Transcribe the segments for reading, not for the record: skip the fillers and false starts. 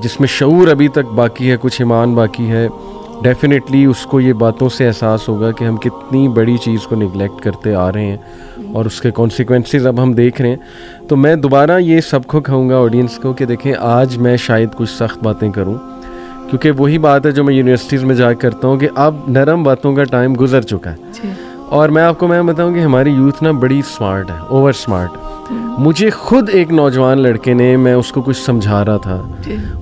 جس میں شعور ابھی تک باقی ہے, کچھ ایمان باقی ہے, ڈیفینیٹلی اس کو یہ باتوں سے احساس ہوگا کہ ہم کتنی بڑی چیز کو نگلیکٹ کرتے آ رہے ہیں اور اس کے کانسیکوینسز اب ہم دیکھ رہے ہیں. تو میں دوبارہ یہ سب کو کہوں گا آڈینس کو کہ دیکھیں آج میں شاید کچھ سخت باتیں کروں, کیونکہ وہی بات ہے جو میں یونیورسٹیز میں جا کرتا ہوں کہ اب نرم باتوں کا ٹائم گزر چکا ہے. اور میں آپ کو میں بتاؤں کہ ہماری یوتھ نا بڑی اسمارٹ ہے, اوور اسمارٹ. مجھے خود ایک نوجوان لڑکے نے, میں اس کو کچھ سمجھا رہا تھا,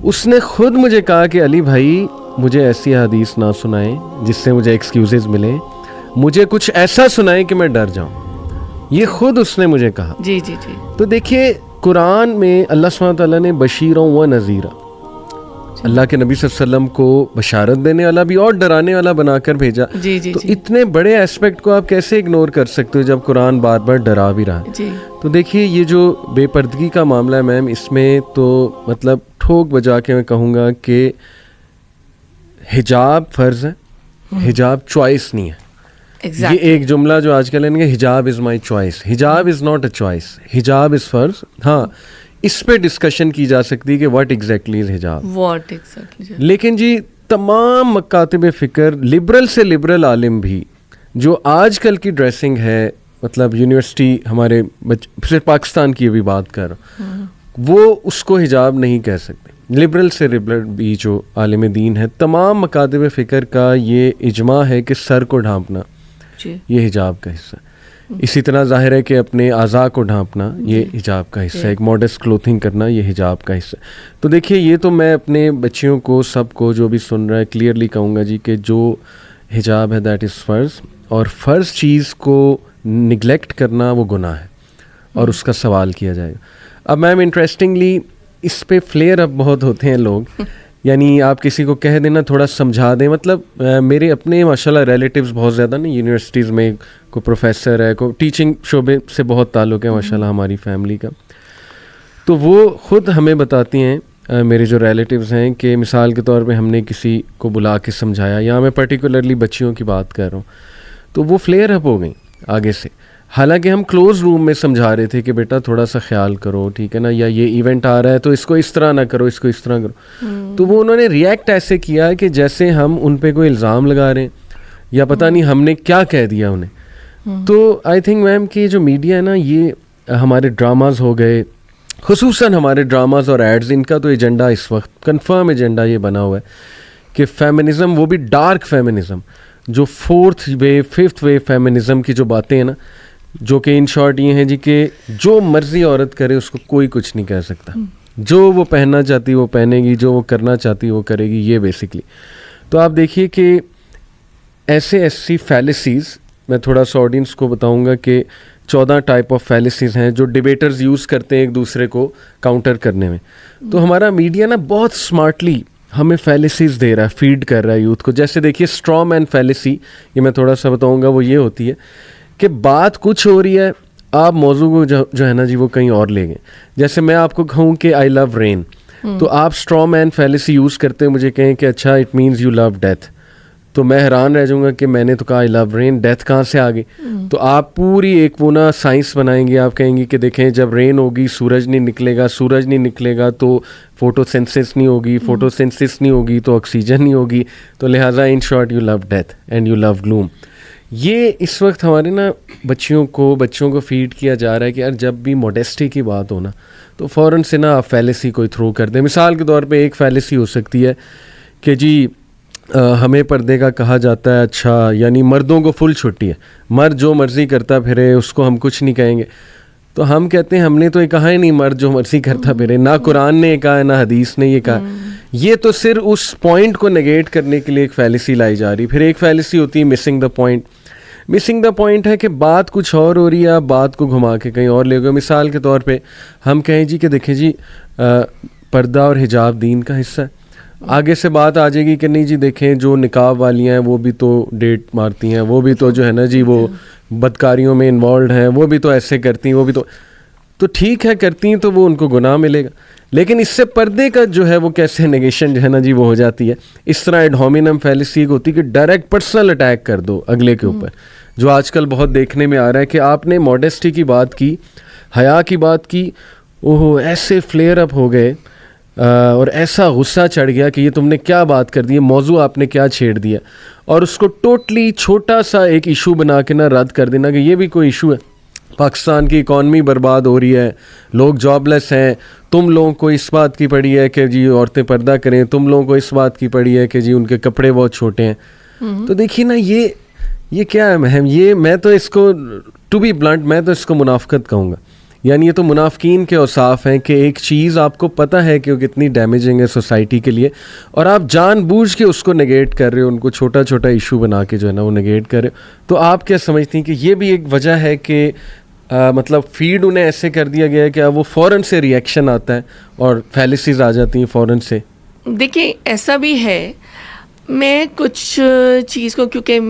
اس نے خود مجھے کہا کہ علی بھائی مجھے ایسی حدیث نہ سنائیں جس سے مجھے ایکسکیوزز ملیں, مجھے کچھ ایسا سنائیں کہ میں ڈر جاؤں. یہ خود اس نے مجھے کہا. جی جی جی. تو دیکھیے قرآن میں اللہ سبحانہ وتعالیٰ نے بشیروں و نذیرا, اللہ کے نبی صلی اللہ علیہ وسلم کو بشارت دینے والا بھی اور ڈرانے والا بنا کر بھیجا. تو اتنے بڑے ایسپیکٹ کو آپ کیسے اگنور کر سکتے ہو جب قرآن بار بار ڈرا بھی رہا ہے. تو دیکھیے یہ جو بے پردگی کا معاملہ ہے میم, اس میں تو مطلب ٹھوک بجا کے میں کہوں گا کہ حجاب فرض ہے, حجاب چوائس نہیں ہے. یہ ایک جملہ جو آج کل ہے کہ حجاب از مائی چوائس, حجاب از ناٹ اے چوائس, حجاب از فرض. ہاں اس پہ ڈسکشن کی جا سکتی ہے کہ واٹ ایگزیکٹلی از حجاب. لیکن جی تمام مکاتب فکر, لبرل سے لبرل عالم بھی, جو آج کل کی ڈریسنگ ہے, مطلب یونیورسٹی ہمارے صرف پاکستان کی بھی بات کر رہا ہوں, وہ اس کو حجاب نہیں کہہ سکتے. لبرل سے لبرل بھی جو عالم دین ہے, تمام مکاتب فکر کا یہ اجماع ہے کہ سر کو ڈھانپنا یہ حجاب کا حصہ. اسی طرح ظاہر ہے کہ اپنے اعضاء کو ڈھانپنا یہ حجاب کا حصہ ہے, ایک ماڈسٹ کلوتھنگ کرنا یہ حجاب کا حصہ. تو دیکھیے یہ تو میں اپنے بچیوں کو, سب کو جو بھی سن رہا ہے, کلیئرلی کہوں گا جی کہ جو حجاب ہے دیٹ از فرض, اور فرض چیز کو نگلیکٹ کرنا وہ گناہ ہے اور اس کا سوال کیا جائے گا. اب میم انٹرسٹنگلی اس پہ فلیئر اپ بہت ہوتے ہیں لوگ, یعنی آپ کسی کو کہہ دینا تھوڑا سمجھا دیں. مطلب میرے اپنے ماشاءاللہ ریلیٹیوز بہت زیادہ نا یونیورسٹیز میں, کوئی پروفیسر ہے, کوئی ٹیچنگ شعبے سے بہت تعلق ہے ماشاءاللہ ہماری فیملی کا. تو وہ خود ہمیں بتاتی ہیں, میرے جو ریلیٹیوز ہیں, کہ مثال کے طور پہ ہم نے کسی کو بلا کے سمجھایا, یا میں پرٹیکولرلی بچیوں کی بات کر رہا ہوں, تو وہ فلیئر اپ ہو گئیں آگے سے. حالانکہ ہم کلوز روم میں سمجھا رہے تھے کہ بیٹا تھوڑا سا خیال کرو, ٹھیک ہے نا, یا یہ ایونٹ آ رہا ہے تو اس کو اس طرح نہ کرو, اس کو اس طرح کرو. تو وہ انہوں نے ریئیکٹ ایسے کیا کہ جیسے ہم ان پہ کوئی الزام لگا رہے ہیں, یا پتہ نہیں ہم نے کیا کہہ دیا انہیں. تو آئی تھنک میم کہ جو میڈیا ہے نا, یہ ہمارے ڈراماز ہو گئے, خصوصاً ہمارے ڈراماز اور ایڈز, ان کا تو ایجنڈا اس وقت کنفرم ایجنڈا یہ بنا ہوا ہے کہ فیمنزم, وہ بھی ڈارک فیمنزم, جو فورتھ وے ففتھ وے فیمنزم کی جو باتیں ہیں نا, جو کہ ان شارٹ یہ ہیں جی کہ جو مرضی عورت کرے اس کو کوئی کچھ نہیں کہہ سکتا, جو وہ پہننا چاہتی وہ پہنے گی, جو وہ کرنا چاہتی وہ کرے گی, یہ بیسکلی. تو آپ دیکھیے کہ ایسی فیلسیز, میں تھوڑا سا آڈینس کو بتاؤں گا کہ 14 ٹائپ آف فیلسیز ہیں جو ڈیبیٹرز یوز کرتے ہیں ایک دوسرے کو کاؤنٹر کرنے میں. تو ہمارا میڈیا نا بہت اسمارٹلی ہمیں فیلسیز دے رہا ہے, فیڈ کر رہا ہے یوتھ کو. جیسے دیکھیے اسٹرا مین فیلسی, یہ میں تھوڑا سا بتاؤں گا, وہ یہ ہوتی ہے کہ بات کچھ ہو رہی ہے, آپ موضوع کو جو ہے نا جی وہ کہیں اور لے گئے. جیسے میں آپ کو کہوں کہ آئی لو رین, تو آپ اسٹرا مین فیلسی یوز کرتے ہیں, مجھے کہیں کہ اچھا it means you love death, تو میں حیران رہ جاؤں گا کہ میں نے تو کہا آئی لو رین, ڈیتھ کہاں سے آ گئی. تو آپ پوری ایک وہ نا سائنس بنائیں گے, آپ کہیں گے کہ دیکھیں جب رین ہوگی سورج نہیں نکلے گا, سورج نہیں نکلے گا تو فوٹو سینسس نہیں ہوگی, فوٹو سینسس نہیں ہوگی تو آکسیجن نہیں ہوگی, تو لہٰذا in short you love death and you love gloom. یہ اس وقت ہمارے نا بچوں کو فیڈ کیا جا رہا ہے کہ یار جب بھی موڈیسٹی کی بات ہو نا تو فوراً سے نا آپ فیلسی کوئی تھرو کر دیں. مثال کے طور پہ ایک فیلسی ہو سکتی ہے کہ جی ہمیں پردے کا کہا جاتا ہے, اچھا یعنی مردوں کو فل چھٹی ہے, مرد جو مرضی کرتا پھرے اس کو ہم کچھ نہیں کہیں گے. تو ہم کہتے ہیں ہم نے تو یہ کہا ہی نہیں مرد جو مرضی کرتا پھرے, نہ قرآن نے یہ کہا ہے نہ حدیث نے یہ کہا. یہ تو صرف اس پوائنٹ کو نگیٹ کرنے کے لیے ایک فیلسی لائی جا رہی. پھر ایک فیلسی ہوتی ہے missing the point. Missing the point ہے کہ بات کچھ اور ہو رہی ہے, آپ بات کو گھما کے کہیں اور لے گئے. مثال کے طور پہ ہم کہیں جی کہ دیکھیں جی پردہ اور حجاب دین کا حصہ ہے, آگے سے بات آ جائے گی کہ نہیں جی دیکھیں جو نقاب والی ہیں وہ بھی تو ڈیٹ مارتی ہیں, وہ بھی تو جو ہے نا جی وہ بدکاریوں میں انوالوڈ ہیں, وہ بھی تو ایسے کرتی ہیں, وہ بھی تو ٹھیک ہے کرتی ہیں تو وہ ان کو گناہ ملے گا. لیکن اس سے پردے کا جو ہے وہ کیسے نیگیشن جو ہے نا جی وہ ہو جاتی ہے. اس طرح ایڈ ہومینم فیلسی ہوتی ہے کہ ڈائریکٹ پرسنل اٹیک کر دو اگلے کے اوپر, جو آج کل بہت دیکھنے میں آ رہا ہے کہ آپ نے ماڈیسٹی کی بات کی, حیا کی بات کی, اوہ ایسے فلیئر اپ ہو گئے. اور ایسا غصہ چڑھ گیا کہ یہ تم نے کیا بات کر دی, موضوع آپ نے کیا چھیڑ دیا, اور اس کو ٹوٹلی چھوٹا سا ایک ایشو بنا کے نا رد کر دینا کہ یہ بھی کوئی ایشو ہے. پاکستان کی اکانومی برباد ہو رہی ہے, لوگ جاب لیس ہیں, تم لوگوں کو اس بات کی پڑی ہے کہ جی عورتیں پردہ کریں, تم لوگوں کو اس بات کی پڑی ہے کہ جی ان کے کپڑے بہت چھوٹے ہیں. تو دیکھیے نا یہ کیا ہے مہم, یہ میں تو اس کو ٹو بی بلنٹ میں تو اس کو منافقت کہوں گا. یعنی یہ تو منافقین کے اوصاف ہیں کہ ایک چیز آپ کو پتہ ہے کہ وہ کتنی ڈیمیجنگ ہے سوسائٹی کے لیے, اور آپ جان بوجھ کے اس کو نگیٹ کر رہے ہو, ان کو چھوٹا چھوٹا ایشو بنا کے جو ہے نا وہ نگیٹ کر رہے ہو. تو آپ کیا سمجھتی ہیں کہ یہ بھی ایک وجہ ہے کہ مطلب فیڈ انہیں ایسے کر دیا گیا ہے کہ اب وہ فوراً سے ریئیکشن آتا ہے اور فیلسیز آ جاتی ہیں فوراً سے؟ دیکھیں ایسا بھی ہے, میں کچھ چیز کو کیونکہ